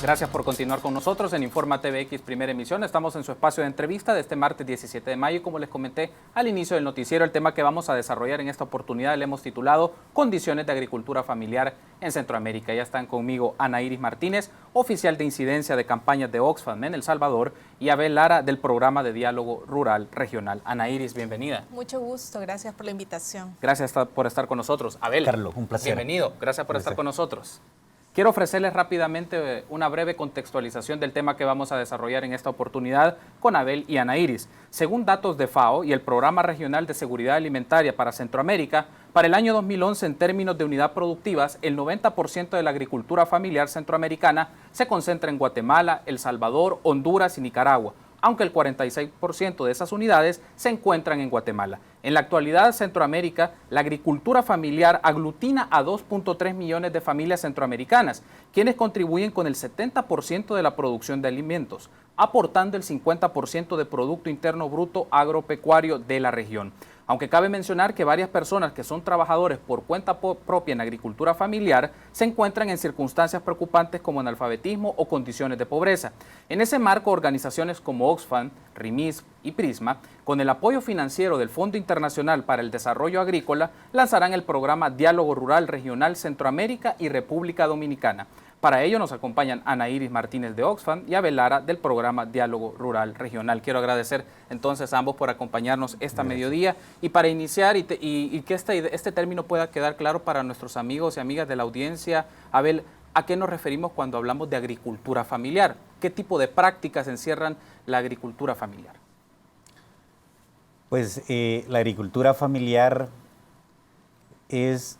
Gracias por continuar con nosotros en Informa TVX Primera Emisión. Estamos en su espacio de entrevista de este martes 17 de mayo y como les comenté al inicio del noticiero, el tema que vamos a desarrollar en esta oportunidad le hemos titulado Condiciones de Agricultura Familiar en Centroamérica. Ya están conmigo Ana Iris Martínez, oficial de incidencia de campañas de Oxfam en El Salvador, y Abel Lara del Programa de Diálogo Rural Regional. Ana Iris, bienvenida. Mucho gusto, gracias por la invitación. Gracias por estar con nosotros. Abel, Carlos, un placer. Bienvenido, gracias por estar con nosotros. Quiero ofrecerles rápidamente una breve contextualización del tema que vamos a desarrollar en esta oportunidad con Abel y Ana Iris. Según datos de FAO y el Programa Regional de Seguridad Alimentaria para Centroamérica, para el año 2011, en términos de unidad productivas, el 90% de la agricultura familiar centroamericana se concentra en Guatemala, El Salvador, Honduras y Nicaragua, aunque el 46% de esas unidades se encuentran en Guatemala. En la actualidad, Centroamérica, la agricultura familiar aglutina a 2.3 millones de familias centroamericanas, quienes contribuyen con el 70% de la producción de alimentos, aportando el 50% de Producto Interno Bruto agropecuario de la región. Aunque cabe mencionar que varias personas que son trabajadores por cuenta propia en agricultura familiar se encuentran en circunstancias preocupantes como analfabetismo o condiciones de pobreza. En ese marco, organizaciones como Oxfam, RIMIS y Prisma, con el apoyo financiero del Fondo Internacional para el Desarrollo Agrícola, lanzarán el programa Diálogo Rural Regional Centroamérica y República Dominicana. Para ello nos acompañan Ana Iris Martínez de Oxfam y Abel Lara del programa Diálogo Rural Regional. Quiero agradecer entonces a ambos por acompañarnos esta mediodía y para iniciar y que este término pueda quedar claro para nuestros amigos y amigas de la audiencia. Abel, ¿a qué nos referimos cuando hablamos de agricultura familiar? ¿Qué tipo de prácticas encierran la agricultura familiar? Pues la agricultura familiar es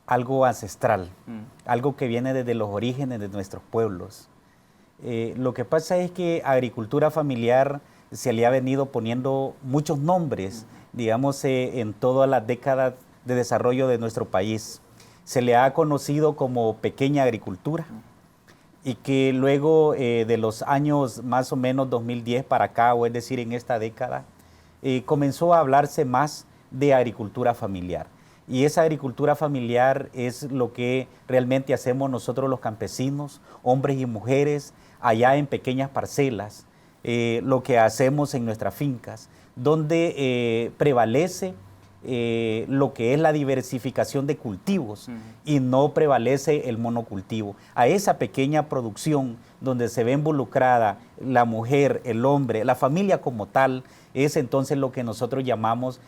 algo ancestral, algo que viene desde los orígenes de nuestros pueblos. Lo que pasa es que agricultura familiar se le ha venido poniendo muchos nombres, digamos, en todas las décadas de desarrollo de nuestro país. Se le ha conocido como pequeña agricultura y que luego de los años más o menos 2010 para acá, o es decir, en esta década, comenzó a hablarse más de agricultura familiar. Y esa agricultura familiar es lo que realmente hacemos nosotros los campesinos, hombres y mujeres, allá en pequeñas parcelas, lo que hacemos en nuestras fincas, donde prevalece lo que es la diversificación de cultivos y no prevalece el monocultivo. A esa pequeña producción donde se ve involucrada la mujer, el hombre, la familia como tal, es entonces lo que nosotros llamamos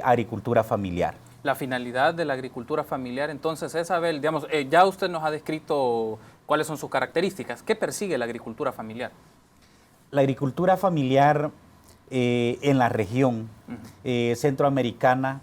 agricultura familiar. La finalidad de la agricultura familiar entonces es, Abel, digamos, ya usted nos ha descrito cuáles son sus características. ¿Qué persigue la agricultura familiar? La agricultura familiar en la región centroamericana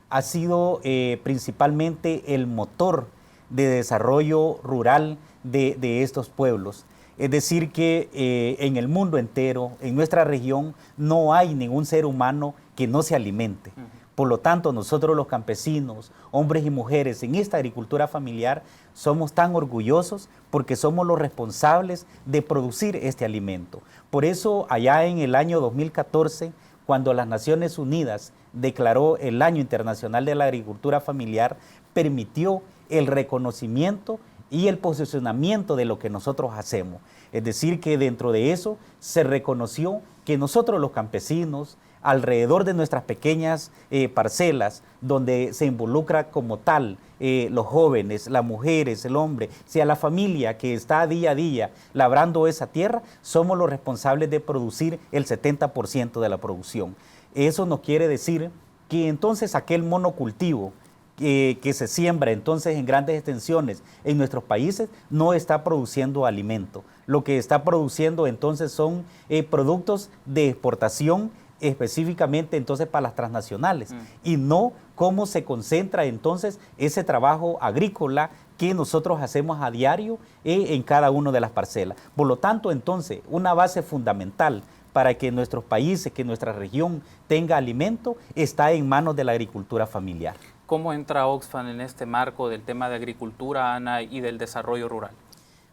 ha sido principalmente el motor de desarrollo rural de estos pueblos. Es decir que en el mundo entero, en nuestra región, no hay ningún ser humano que no se alimente. Por lo tanto, nosotros los campesinos, hombres y mujeres en esta agricultura familiar, somos tan orgullosos porque somos los responsables de producir este alimento. Por eso, allá en el año 2014, cuando las Naciones Unidas declaró el Año Internacional de la Agricultura Familiar, permitió el reconocimiento y el posicionamiento de lo que nosotros hacemos. Es decir, que dentro de eso se reconoció que nosotros los campesinos, alrededor de nuestras pequeñas parcelas, donde se involucra como tal los jóvenes, las mujeres, el hombre, sea la familia que está día a día labrando esa tierra, somos los responsables de producir el 70% de la producción. Eso nos quiere decir que entonces aquel monocultivo que se siembra entonces en grandes extensiones en nuestros países no está produciendo alimento. Lo que está produciendo entonces son productos de exportación específicamente entonces para las transnacionales y no cómo se concentra entonces ese trabajo agrícola que nosotros hacemos a diario en cada una de las parcelas. Por lo tanto, entonces, una base fundamental para que nuestros países, que nuestra región tenga alimento, está en manos de la agricultura familiar. ¿Cómo entra Oxfam en este marco del tema de agricultura, Ana, y del desarrollo rural?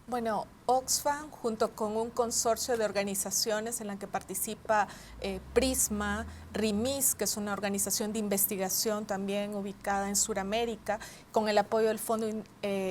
Bueno, Oxfam, junto con un consorcio de organizaciones en la que participa Prisma, RIMIS, que es una organización de investigación también ubicada en Sudamérica, con el apoyo del Fondo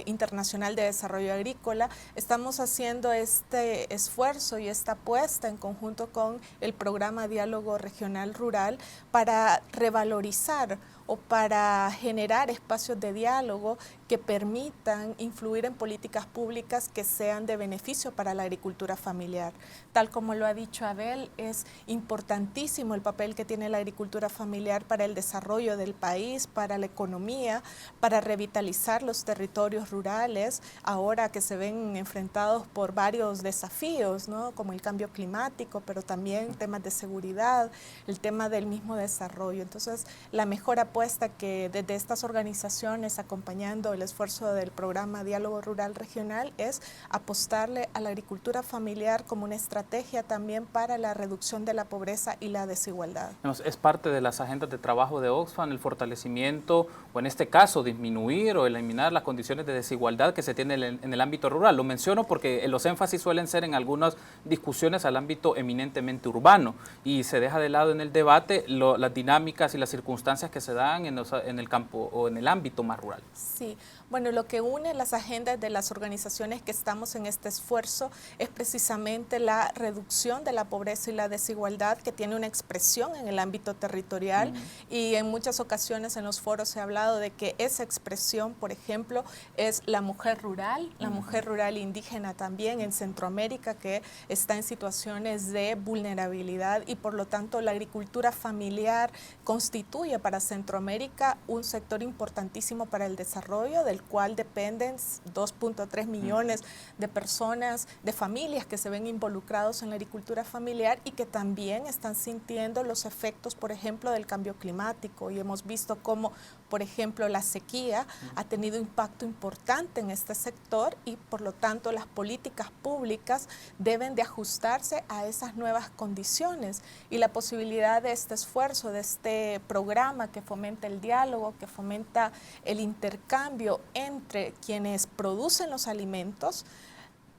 Internacional de Desarrollo Agrícola, estamos haciendo este esfuerzo y esta apuesta en conjunto con el programa Diálogo Regional Rural para revalorizar o para generar espacios de diálogo que permitan influir en políticas públicas que sean de beneficio para la agricultura familiar. Tal como lo ha dicho Abel, es importantísimo el papel que tiene la agricultura familiar para el desarrollo del país, para la economía, para revitalizar los territorios rurales, ahora que se ven enfrentados por varios desafíos, ¿no? Como el cambio climático, pero también temas de seguridad, el tema del mismo desarrollo. Entonces, la mejor apuesta que desde estas organizaciones, acompañando el esfuerzo del programa Diálogo Rural Regional, es apostarle a la agricultura familiar como una estrategia también para la reducción de la pobreza y la desigualdad. Es parte de las agendas de trabajo de Oxfam el fortalecimiento, o en este caso disminuir o eliminar las condiciones de desigualdad que se tienen en el ámbito rural. Lo menciono porque los énfasis suelen ser en algunas discusiones al ámbito eminentemente urbano y se deja de lado en el debate las dinámicas y las circunstancias que se dan en el campo o en el ámbito más rural. Sí, bueno, lo que une las agendas de las organizaciones que estamos en este esfuerzo es precisamente la reducción de la pobreza y la desigualdad, que tiene una expresión en el ámbito territorial, y en muchas ocasiones en los foros se ha hablado de que esa expresión, por ejemplo, es la mujer rural indígena también en Centroamérica, que está en situaciones de vulnerabilidad, y por lo tanto la agricultura familiar constituye para Centroamérica un sector importantísimo para el desarrollo, del cual dependen 2.3 millones de personas, de familias que se ven involucrados en la agricultura familiar y que también están sintiendo los efectos, por ejemplo, del cambio climático. Y hemos visto cómo, por ejemplo, la sequía ha tenido impacto importante en este sector, y por lo tanto las políticas públicas deben de ajustarse a esas nuevas condiciones. Y la posibilidad de este esfuerzo, de este programa que fomenta el diálogo, que fomenta el intercambio entre quienes producen los alimentos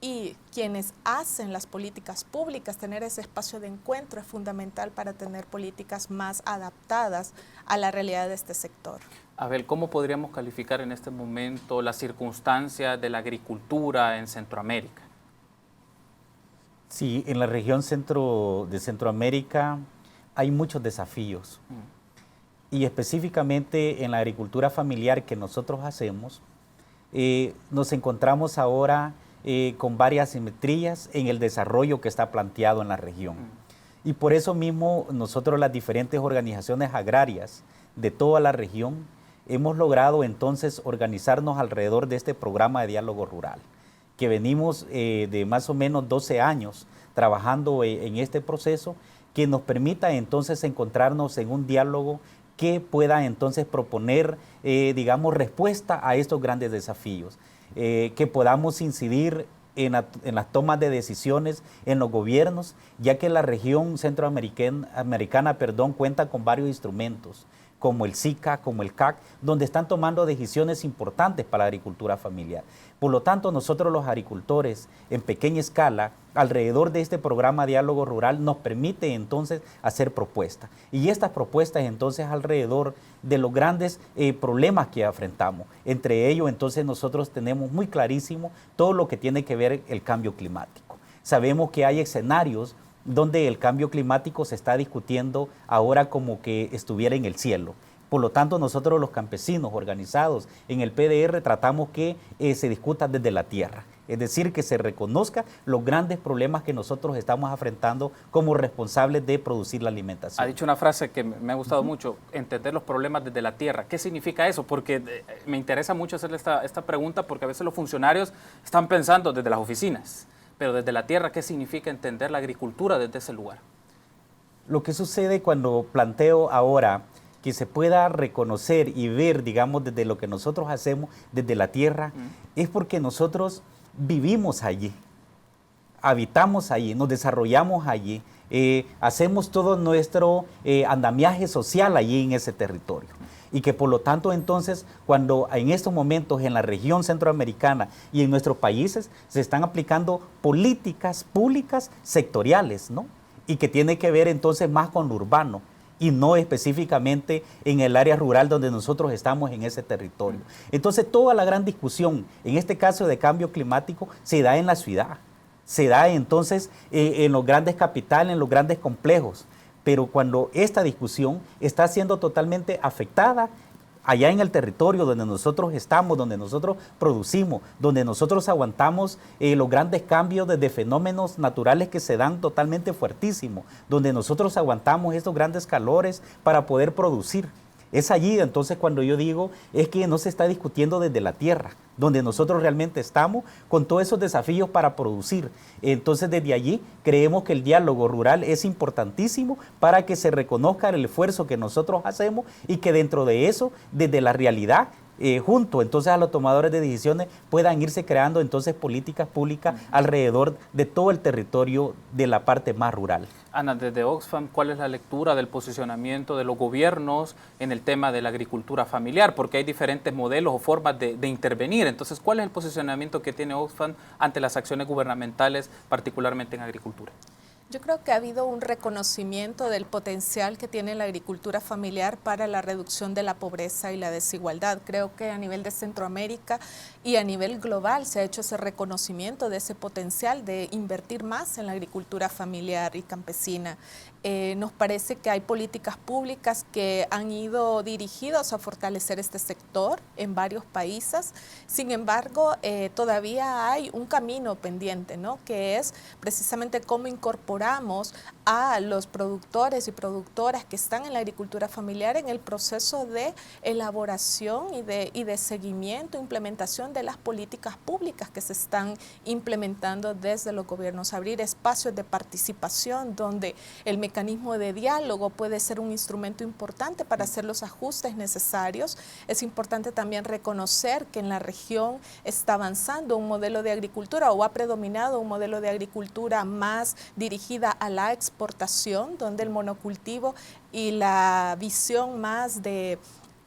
y quienes hacen las políticas públicas, tener ese espacio de encuentro es fundamental para tener políticas más adaptadas a la realidad de este sector. Abel, ¿cómo podríamos calificar en este momento las circunstancias de la agricultura en Centroamérica? Sí, en la región de Centroamérica hay muchos desafíos. Y específicamente en la agricultura familiar que nosotros hacemos, nos encontramos ahora con varias simetrías en el desarrollo que está planteado en la región. Y por eso mismo nosotros, las diferentes organizaciones agrarias de toda la región, hemos logrado entonces organizarnos alrededor de este programa de diálogo rural, que venimos de más o menos 12 años trabajando en este proceso, que nos permita entonces encontrarnos en un diálogo que pueda entonces proponer, digamos, respuesta a estos grandes desafíos, que podamos incidir en las tomas de decisiones en los gobiernos, ya que la región centroamericana cuenta con varios instrumentos, como el SICA, como el CAC, donde están tomando decisiones importantes para la agricultura familiar. Por lo tanto, nosotros los agricultores en pequeña escala, alrededor de este programa Diálogo Rural, nos permite entonces hacer propuestas. Y estas propuestas entonces alrededor de los grandes problemas que enfrentamos. Entre ellos entonces nosotros tenemos muy clarísimo todo lo que tiene que ver el cambio climático. Sabemos que hay escenarios donde el cambio climático se está discutiendo ahora como que estuviera en el cielo. Por lo tanto, nosotros los campesinos organizados en el PDR tratamos que se discuta desde la tierra, es decir, que se reconozca los grandes problemas que nosotros estamos enfrentando como responsables de producir la alimentación. Ha dicho una frase que me ha gustado mucho, entender los problemas desde la tierra. ¿Qué significa eso? Porque me interesa mucho hacerle esta pregunta, porque a veces los funcionarios están pensando desde las oficinas, pero desde la tierra, ¿qué significa entender la agricultura desde ese lugar? Lo que sucede cuando planteo ahora que se pueda reconocer y ver, digamos, desde lo que nosotros hacemos, desde la tierra, es porque nosotros vivimos allí, habitamos allí, nos desarrollamos allí, hacemos todo nuestro andamiaje social allí en ese territorio. Y que por lo tanto entonces, cuando en estos momentos en la región centroamericana y en nuestros países se están aplicando políticas públicas sectoriales, ¿no? Y que tiene que ver entonces más con lo urbano. y no específicamente en el área rural donde nosotros estamos en ese territorio. Entonces, toda la gran discusión, en este caso de cambio climático, se da en la ciudad, se da entonces en los grandes capitales, en los grandes complejos, pero cuando esta discusión está siendo totalmente afectada allá en el territorio donde nosotros estamos, donde nosotros producimos, donde nosotros aguantamos los grandes cambios desde fenómenos naturales que se dan totalmente fuertísimos, donde nosotros aguantamos estos grandes calores para poder producir. Es allí entonces cuando yo digo es que no se está discutiendo desde la tierra, donde nosotros realmente estamos con todos esos desafíos para producir. Entonces desde allí creemos que el diálogo rural es importantísimo para que se reconozca el esfuerzo que nosotros hacemos y que dentro de eso, desde la realidad, junto entonces a los tomadores de decisiones puedan irse creando entonces políticas públicas alrededor de todo el territorio de la parte más rural. Ana, desde Oxfam, ¿cuál es la lectura del posicionamiento de los gobiernos en el tema de la agricultura familiar? Porque hay diferentes modelos o formas de intervenir. Entonces, ¿cuál es el posicionamiento que tiene Oxfam ante las acciones gubernamentales, particularmente en agricultura? Yo creo que ha habido un reconocimiento del potencial que tiene la agricultura familiar para la reducción de la pobreza y la desigualdad. Creo que a nivel de Centroamérica y a nivel global se ha hecho ese reconocimiento de ese potencial de invertir más en la agricultura familiar y campesina. Nos parece que hay políticas públicas que han ido dirigidas a fortalecer este sector en varios países. Sin embargo, todavía hay un camino pendiente, ¿no? Que es precisamente cómo incorporamos a los productores y productoras que están en la agricultura familiar en el proceso de elaboración y de seguimiento, implementación de las políticas públicas que se están implementando desde los gobiernos. Abrir espacios de participación donde el mecanismo de diálogo puede ser un instrumento importante para hacer los ajustes necesarios. Es importante también reconocer que en la región está avanzando un modelo de agricultura o ha predominado un modelo de agricultura más dirigida a la exportación, donde el monocultivo y la visión más de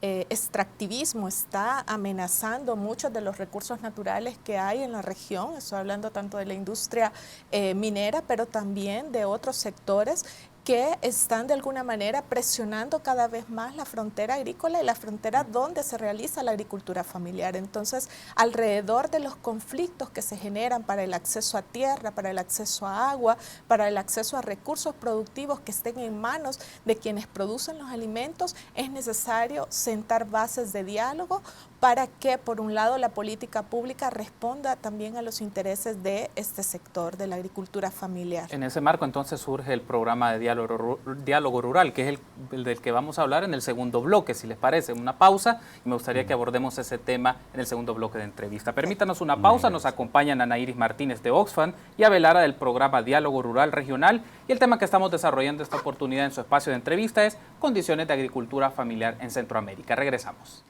extractivismo está amenazando muchos de los recursos naturales que hay en la región. Estoy hablando tanto de la industria minera, pero también de otros sectores que están de alguna manera presionando cada vez más la frontera agrícola y la frontera donde se realiza la agricultura familiar. Entonces, alrededor de los conflictos que se generan para el acceso a tierra, para el acceso a agua, para el acceso a recursos productivos que estén en manos de quienes producen los alimentos, es necesario sentar bases de diálogo para que, por un lado, la política pública responda también a los intereses de este sector, de la agricultura familiar. En ese marco, entonces, surge el programa de diálogo rural, que es el del que vamos a hablar en el segundo bloque, si les parece. Una pausa, y me gustaría que abordemos ese tema en el segundo bloque de entrevista. Permítanos una pausa, nos acompañan Ana Iris Martínez de Oxfam y Abel Lara del programa Diálogo Rural Regional, y el tema que estamos desarrollando esta oportunidad en su espacio de entrevista es condiciones de agricultura familiar en Centroamérica. Regresamos.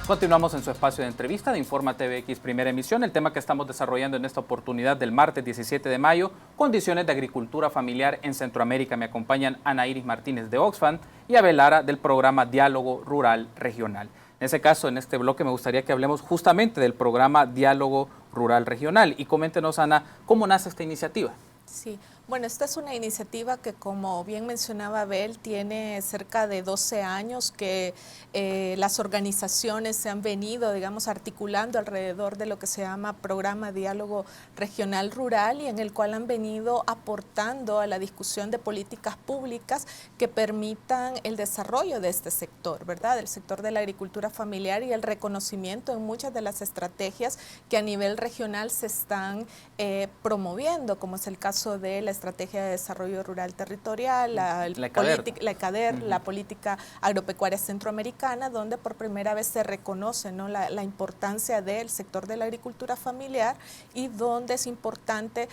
Continuamos en su espacio de entrevista de Informa TVX Primera Emisión. El tema que estamos desarrollando en esta oportunidad del martes 17 de mayo, condiciones de agricultura familiar en Centroamérica. Me acompañan Ana Iris Martínez de Oxfam y Abel Lara del programa Diálogo Rural Regional. En ese caso, en este bloque me gustaría que hablemos justamente del programa Diálogo Rural Regional. Y coméntenos, Ana, ¿cómo nace esta iniciativa? Sí, bueno, esta es una iniciativa que, como bien mencionaba Abel, tiene cerca de 12 años que las organizaciones se han venido, digamos, articulando alrededor de lo que se llama Programa Diálogo Regional Rural, y en el cual han venido aportando a la discusión de políticas públicas que permitan el desarrollo de este sector, ¿verdad? El sector de la agricultura familiar y el reconocimiento en muchas de las estrategias que a nivel regional se están promoviendo, como es el caso de la Estrategia de Desarrollo Rural Territorial, la ECADER, la Política Agropecuaria Centroamericana, donde por primera vez se reconoce, ¿no?, la importancia del sector de la agricultura familiar, y donde es importante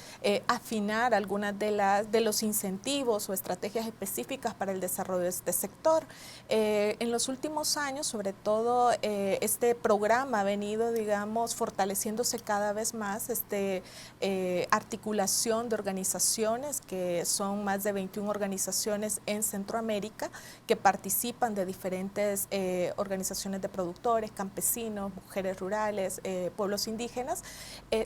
afinar algunas de los incentivos o estrategias específicas para el desarrollo de este sector. En los últimos años, sobre todo, este programa ha venido, digamos, fortaleciéndose cada vez más, articulación de organizaciones organizaciones, que son más de 21 organizaciones en Centroamérica, que participan de diferentes organizaciones de productores, campesinos, mujeres rurales, pueblos indígenas,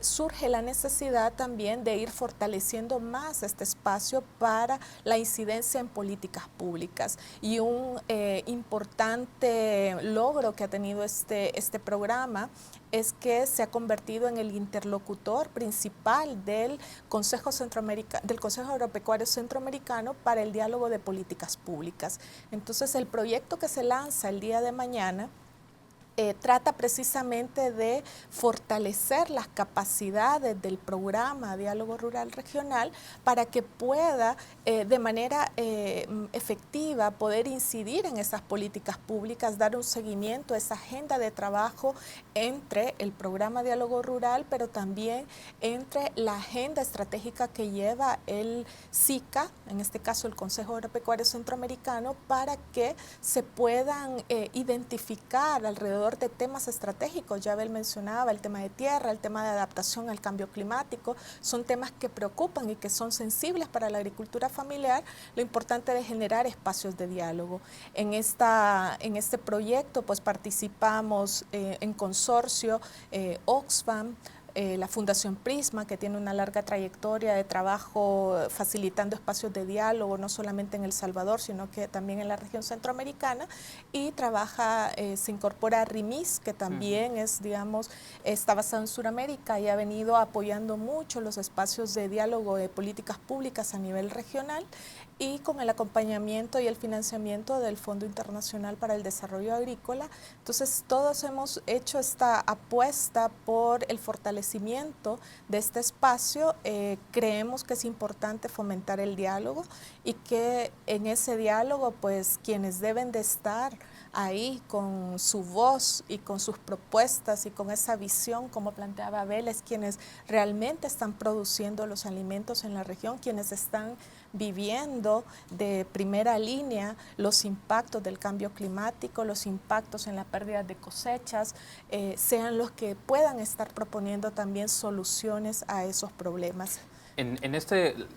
surge la necesidad también de ir fortaleciendo más este espacio para la incidencia en políticas públicas. Y un importante logro que ha tenido este programa es que se ha convertido en el interlocutor principal del Consejo Agropecuario Centroamericano para el diálogo de políticas públicas. Entonces, el proyecto que se lanza el día de mañana trata precisamente de fortalecer las capacidades del programa Diálogo Rural Regional para que pueda de manera efectiva poder incidir en esas políticas públicas, dar un seguimiento a esa agenda de trabajo entre el programa Diálogo Rural, pero también entre la agenda estratégica que lleva el SICA, en este caso el Consejo Agropecuario Centroamericano, para que se puedan identificar alrededor de temas estratégicos. Ya Abel mencionaba el tema de tierra, el tema de adaptación al cambio climático, son temas que preocupan y que son sensibles para la agricultura familiar. Lo importante de generar espacios de diálogo. En este proyecto pues participamos en consorcio Oxfam, la Fundación Prisma, que tiene una larga trayectoria de trabajo facilitando espacios de diálogo, no solamente en El Salvador, sino que también en la región centroamericana, y se incorpora a RIMIS, que también está basado en Sudamérica y ha venido apoyando mucho los espacios de diálogo de políticas públicas a nivel regional, y con el acompañamiento y el financiamiento del Fondo Internacional para el Desarrollo Agrícola. Entonces, todos hemos hecho esta apuesta por el fortalecimiento de este espacio. Creemos que es importante fomentar el diálogo y que en ese diálogo, pues, quienes deben de estar ahí con su voz y con sus propuestas y con esa visión, como planteaba Abel, es quienes realmente están produciendo los alimentos en la región, quienes están viviendo de primera línea los impactos del cambio climático, los impactos en la pérdida de cosechas, sean los que puedan estar proponiendo también soluciones a esos problemas.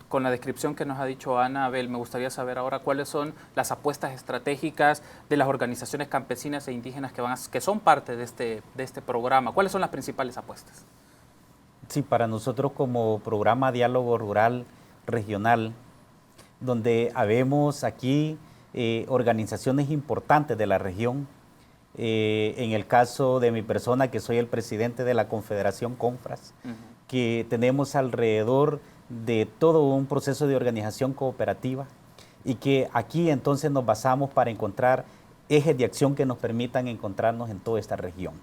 Con la descripción que nos ha dicho Ana, Abel, me gustaría saber ahora cuáles son las apuestas estratégicas de las organizaciones campesinas e indígenas que son parte de este programa. ¿Cuáles son las principales apuestas? Sí, para nosotros como programa Diálogo Rural Regional, donde habemos aquí organizaciones importantes de la región, en el caso de mi persona, que soy el presidente de la Confederación Confras, que tenemos alrededor de todo un proceso de organización cooperativa y que aquí entonces nos basamos para encontrar ejes de acción que nos permitan encontrarnos en toda esta región.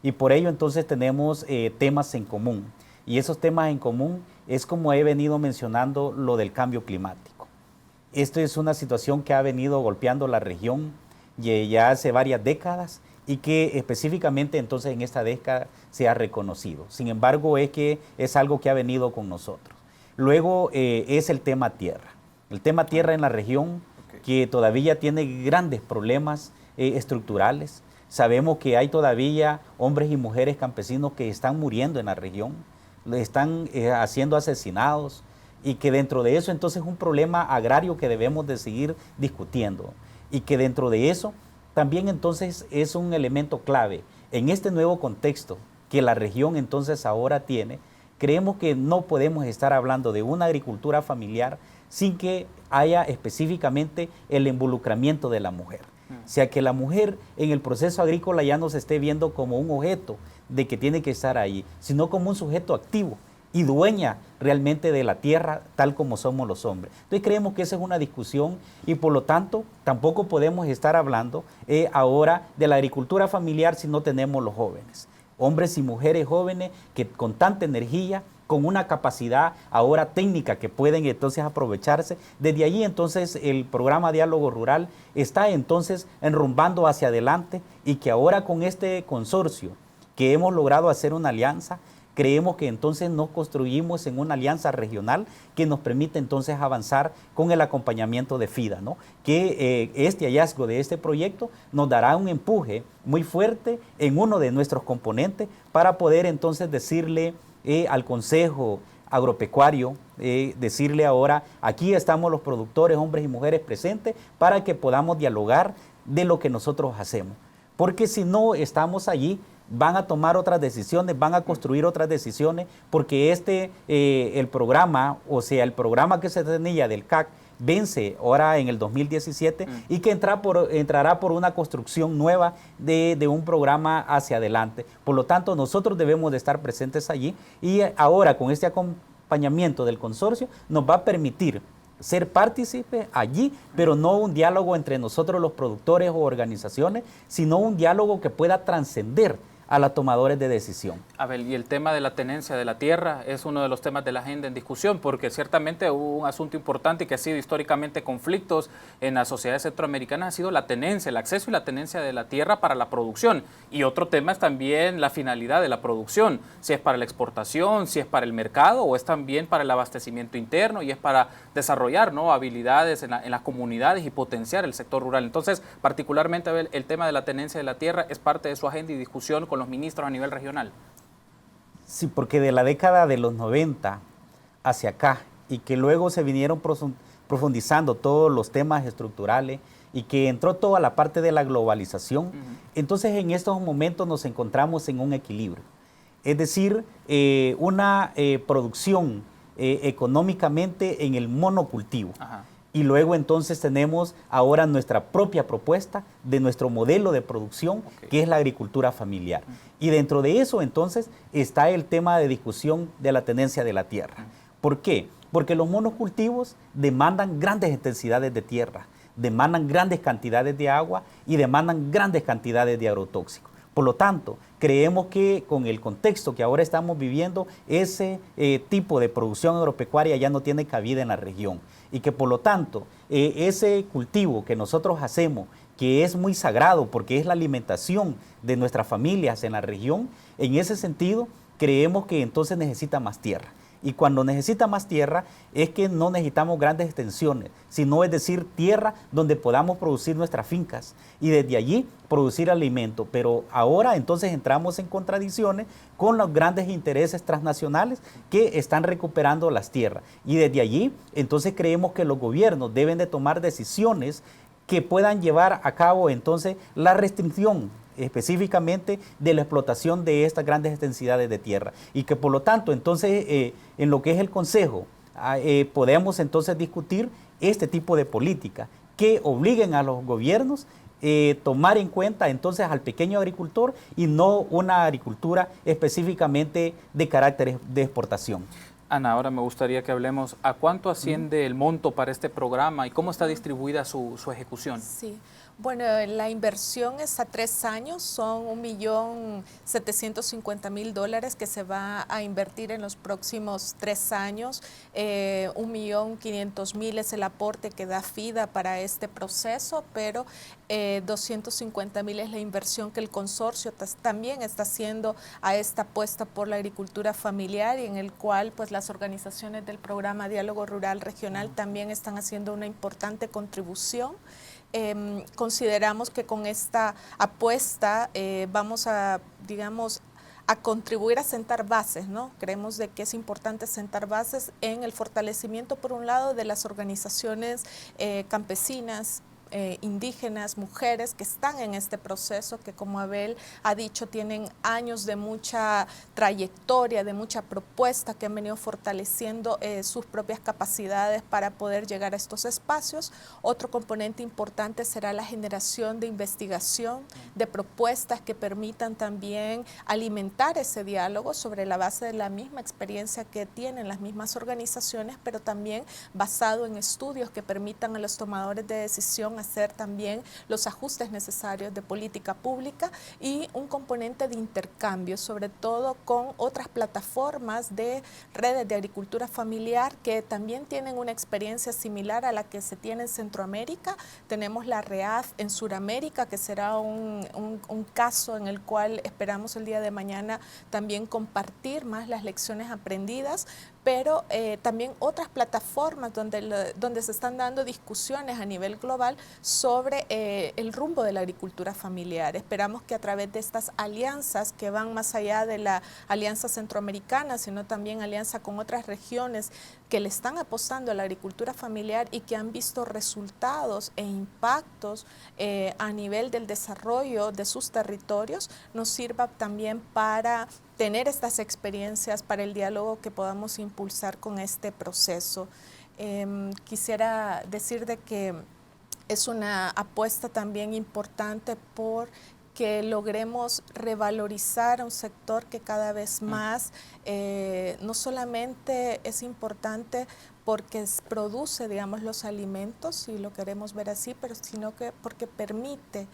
Y por ello entonces tenemos temas en común, y esos temas en común es, como he venido mencionando, lo del cambio climático. Esto es una situación que ha venido golpeando la región ya hace varias décadas y que específicamente entonces en esta década se ha reconocido. Sin embargo, es algo que ha venido con nosotros. Luego es el tema tierra. El tema tierra en la región, que todavía tiene grandes problemas estructurales. Sabemos que hay todavía hombres y mujeres campesinos que están muriendo en la región, están siendo asesinados, y que dentro de eso entonces es un problema agrario que debemos de seguir discutiendo, y que dentro de eso también entonces es un elemento clave en este nuevo contexto que la región entonces ahora tiene. Creemos que no podemos estar hablando de una agricultura familiar sin que haya específicamente el involucramiento de la mujer. O sea, que la mujer en el proceso agrícola ya no se esté viendo como un objeto de que tiene que estar ahí, sino como un sujeto activo y dueña realmente de la tierra, tal como somos los hombres. Entonces creemos que esa es una discusión, y por lo tanto tampoco podemos estar hablando ahora de la agricultura familiar si no tenemos los jóvenes, hombres y mujeres jóvenes que con tanta energía, con una capacidad ahora técnica que pueden entonces aprovecharse. Desde allí entonces el programa Diálogo Rural está entonces enrumbando hacia adelante, y que ahora con este consorcio que hemos logrado hacer una alianza, creemos que entonces nos construimos en una alianza regional que nos permite entonces avanzar con el acompañamiento de FIDA, ¿no? Que este hallazgo de este proyecto nos dará un empuje muy fuerte en uno de nuestros componentes para poder entonces decirle al Consejo, agropecuario, decirle ahora, aquí estamos los productores, hombres y mujeres presentes, para que podamos dialogar de lo que nosotros hacemos. Porque si no estamos allí, van a tomar otras decisiones, van a construir otras decisiones, porque el programa, o sea, el programa que se tenía del CAC, vence ahora en el 2017 y que entrará por una construcción nueva de un programa hacia adelante. Por lo tanto, nosotros debemos de estar presentes allí y ahora con este acompañamiento del consorcio nos va a permitir ser partícipes allí, pero no un diálogo entre nosotros los productores o organizaciones, sino un diálogo que pueda trascender a los tomadores de decisión. Abel, y el tema de la tenencia de la tierra es uno de los temas de la agenda en discusión, porque ciertamente hubo un asunto importante que ha sido históricamente conflictos en las sociedades centroamericanas, ha sido la tenencia, el acceso y la tenencia de la tierra para la producción. Y otro tema es también la finalidad de la producción, si es para la exportación, si es para el mercado o es también para el abastecimiento interno y es para desarrollar, ¿no?, habilidades en las comunidades y potenciar el sector rural. Entonces, particularmente, Abel, el tema de la tenencia de la tierra es parte de su agenda y discusión con los ministros a nivel regional. Sí, porque de la década de los 90 hacia acá, y que luego se vinieron profundizando todos los temas estructurales, y que entró toda la parte de la globalización, entonces en estos momentos nos encontramos en un equilibrio. Es decir, una producción económicamente en el monocultivo. Ajá. Y luego entonces tenemos ahora nuestra propia propuesta de nuestro modelo de producción, que es la agricultura familiar. Y dentro de eso entonces está el tema de discusión de la tenencia de la tierra. ¿Por qué? Porque los monocultivos demandan grandes intensidades de tierra, demandan grandes cantidades de agua y demandan grandes cantidades de agrotóxicos. Por lo tanto, creemos que con el contexto que ahora estamos viviendo, ese tipo de producción agropecuaria ya no tiene cabida en la región y que por lo tanto ese cultivo que nosotros hacemos, que es muy sagrado porque es la alimentación de nuestras familias en la región, en ese sentido creemos que entonces necesita más tierra. Y cuando necesita más tierra es que no necesitamos grandes extensiones, sino es decir, tierra donde podamos producir nuestras fincas y desde allí producir alimento. Pero ahora entonces entramos en contradicciones con los grandes intereses transnacionales que están recuperando las tierras. Y desde allí entonces creemos que los gobiernos deben de tomar decisiones que puedan llevar a cabo entonces la restricción específicamente de la explotación de estas grandes extensidades de tierra y que por lo tanto entonces en lo que es el Consejo podemos entonces discutir este tipo de políticas que obliguen a los gobiernos tomar en cuenta entonces al pequeño agricultor y no una agricultura específicamente de carácter de exportación. Ana, ahora me gustaría que hablemos a cuánto asciende el monto para este programa y cómo está distribuida su ejecución. Sí. Bueno, la inversión es a 3 años, son $1.750.000 que se va a invertir en los próximos 3 años. 1.500.000 es el aporte que da FIDA para este proceso, pero 250.000 es la inversión que el consorcio también está haciendo a esta apuesta por la agricultura familiar y en el cual pues las organizaciones del programa Diálogo Rural Regional también están haciendo una importante contribución. Consideramos que con esta apuesta vamos a, digamos, a contribuir a sentar bases, ¿no? Creemos de que es importante sentar bases en el fortalecimiento, por un lado, de las organizaciones campesinas, indígenas, mujeres que están en este proceso, que como Abel ha dicho, tienen años de mucha trayectoria, de mucha propuesta, que han venido fortaleciendo sus propias capacidades para poder llegar a estos espacios. Otro componente importante será la generación de investigación, de propuestas que permitan también alimentar ese diálogo sobre la base de la misma experiencia que tienen las mismas organizaciones, pero también basado en estudios que permitan a los tomadores de decisión hacer también los ajustes necesarios de política pública y un componente de intercambio, sobre todo con otras plataformas de redes de agricultura familiar que también tienen una experiencia similar a la que se tiene en Centroamérica. Tenemos la REAF en Sudamérica, que será un caso en el cual esperamos el día de mañana también compartir más las lecciones aprendidas, pero también otras plataformas donde se están dando discusiones a nivel global sobre el rumbo de la agricultura familiar. Esperamos que a través de estas alianzas que van más allá de la alianza centroamericana, sino también alianza con otras regiones que le están apostando a la agricultura familiar y que han visto resultados e impactos a nivel del desarrollo de sus territorios, nos sirva también para tener estas experiencias, para el diálogo que podamos impulsar con este proceso. Quisiera decir de que es una apuesta también importante por que logremos revalorizar a un sector que cada vez más no solamente es importante porque produce, digamos, los alimentos, si lo queremos ver así, pero sino que porque permite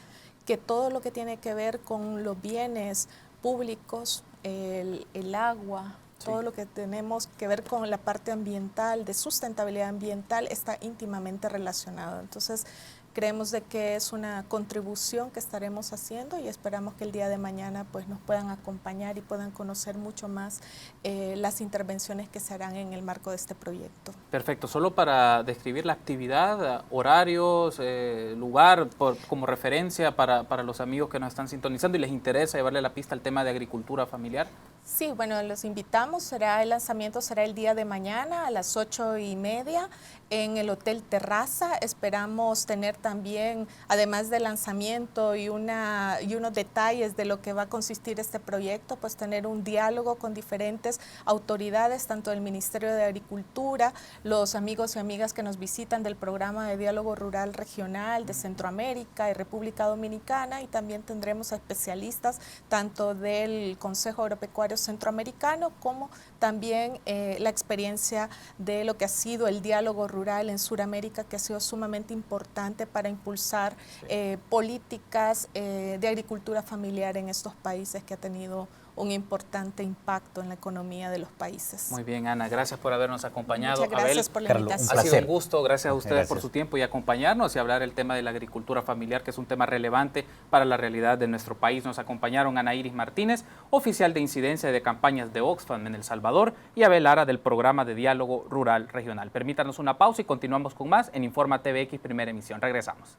que todo lo que tiene que ver con los bienes públicos, el agua, todo lo que tenemos que ver con la parte ambiental, de sustentabilidad ambiental, está íntimamente relacionado. Entonces, creemos de que es una contribución que estaremos haciendo y esperamos que el día de mañana pues, nos puedan acompañar y puedan conocer mucho más las intervenciones que se harán en el marco de este proyecto. Perfecto. Solo para describir la actividad, horarios, lugar, como referencia para los amigos que nos están sintonizando y les interesa llevarle la pista al tema de agricultura familiar. Sí, bueno, los invitamos. El lanzamiento será el día de mañana a las 8:30 en el Hotel Terraza. Esperamos tener también, además del lanzamiento y unos detalles de lo que va a consistir este proyecto, pues tener un diálogo con diferentes autoridades, tanto del Ministerio de Agricultura, los amigos y amigas que nos visitan del Programa de Diálogo Rural Regional de Centroamérica y República Dominicana, y también tendremos a especialistas tanto del Consejo Agropecuario Centroamericano como también la experiencia de lo que ha sido el diálogo rural en Sudamérica, que ha sido sumamente importante para impulsar políticas de agricultura familiar en estos países, que ha tenido un importante impacto en la economía de los países. Muy bien, Ana, gracias por habernos acompañado. Muchas gracias Abel, por la invitación. ha sido un gusto, gracias a ustedes por Gracias. su tiempo y acompañarnos y hablar el tema de la agricultura familiar, que es un tema relevante para la realidad de nuestro país. Nos acompañaron Ana Iris Martínez, oficial de incidencia de campañas de Oxfam en El Salvador, y Abel Lara del Programa de Diálogo Rural Regional. Permítanos una pausa y continuamos con más en Informa TVX Primera Emisión. Regresamos.